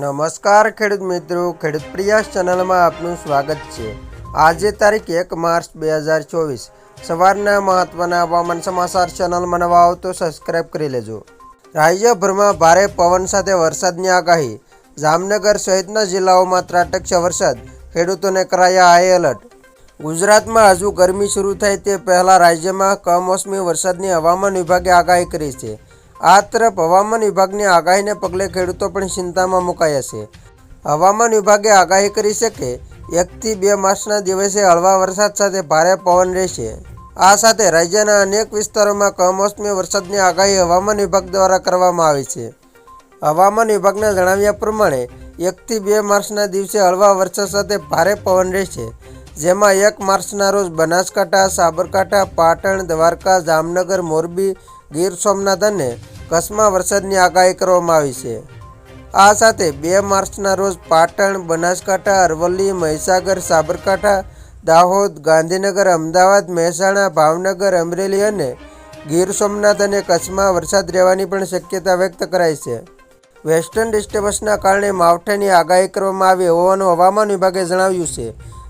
નમસ્કાર ખેડૂત મિત્રો, ખેડૂત પ્રયાસ ચેનલમાં આપનું સ્વાગત છે। આજે તારીખ 1 માર્ચ 2024 સવારના મહત્વના હવામાન સમાચાર ચેનલમાં નવા આવો તો સબસ્ક્રાઇબ કરી લેજો। રાજ્યભરમાં ભારે પવન સાથે વરસાદની આગાહી। જામનગર સહિતના જિલ્લાઓમાં ત્રાટકશે વરસાદ, ખેડૂતોને કરાયા હાઈ એલર્ટ। ગુજરાતમાં હજુ ગરમી શરૂ થાય તે પહેલાં રાજ્યમાં કમોસમી વરસાદની હવામાન વિભાગે આગાહી કરી છે। આ તરફ હવામાન વિભાગની આગાહીને પગલે ખેડૂતો પણ ચિંતામાં મુકાયા છે। હવામાન વિભાગે આગાહી કરી છે કે 1 થી 2 માર્ચના દિવસે હળવા વરસાદ સાથે ભારે પવન રહેશે। આ સાથે રાજ્યના અનેક વિસ્તારોમાં કમોસમી વરસાદની આગાહી હવામાન વિભાગ દ્વારા કરવામાં આવી છે। હવામાન વિભાગના જણાવ્યા પ્રમાણે 1 થી 2 માર્ચના દિવસે હળવા વરસાદ સાથે ભારે પવન રહેશે, જેમાં 1 માર્ચના રોજ બનાસકાંઠા, સાબરકાંઠા, પાટણ, દ્વારકા, જામનગર, મોરબી, ગીર સોમનાથ અને કચ્છમાં વરસાદની આગાહી કરવામાં આવી છે। આ સાથે 2 માર્ચના રોજ પાટણ, બનાસકાંઠા, અરવલ્લી, મહીસાગર, સાબરકાંઠા, દાહોદ, ગાંધીનગર, અમદાવાદ, મહેસાણા, ભાવનગર, અમરેલી અને ગીર સોમનાથ અને કચ્છમાં વરસાદ રહેવાની પણ શક્યતા વ્યક્ત કરાઈ છે। વેસ્ટર્ન ડિસ્ટર્બન્સના કારણે માવઠાની આગાહી કરવામાં આવી હોવાનું હવામાન વિભાગે જણાવ્યું છે।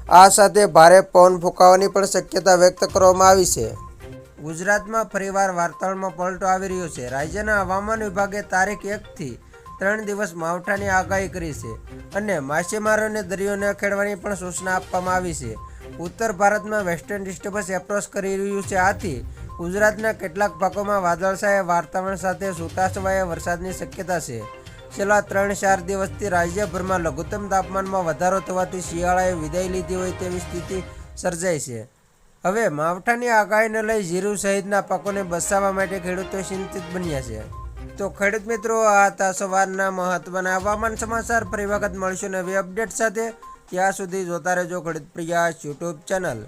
આ સાથે ભારે પવન ફૂંકાવાની પણ શક્યતા વ્યક્ત કરવામાં આવી છે। ગુજરાતમાં ફરીવાર વાતાવરણમાં પલટો આવી રહ્યો છે। રાજ્યના હવામાન વિભાગે તારીખ 1 થી 3 દિવસ માવઠાની આગાહી કરી છે અને માછીમારોને દરિયો ન ખેડવાની પણ સૂચના આપવામાં આવી છે। ઉત્તર ભારતમાં વેસ્ટર્ન ડિસ્ટર્બન્સ એપ્રોચ કરી રહ્યું છે, આથી ગુજરાતના કેટલાક ભાગોમાં વાદળછાયા વાતાવરણ સાથે છૂટાછવાયા વરસાદની શક્યતા છે। છેલ્લા 3-4 દિવસથી રાજ્યભરમાં લઘુત્તમ તાપમાનમાં વધારો થવાથી શિયાળાએ વિદાય લીધી હોય તેવી સ્થિતિ સર્જાઈ છે। હવે માવઠાની આગાહીને લઈ જીરું સહિતના પાકોને બચાવવા માટે ખેડૂતો ચિંતિત બન્યા છે। તો ખેડૂત મિત્રો, આ હતા સવારના મહત્વના હવામાન સમાચાર। ફરી વખત મળીશું નવી અપડેટ સાથે। ત્યાં સુધી જોતા રહેજો ખેડૂત પ્રયાસ યુટ્યુબ ચેનલ।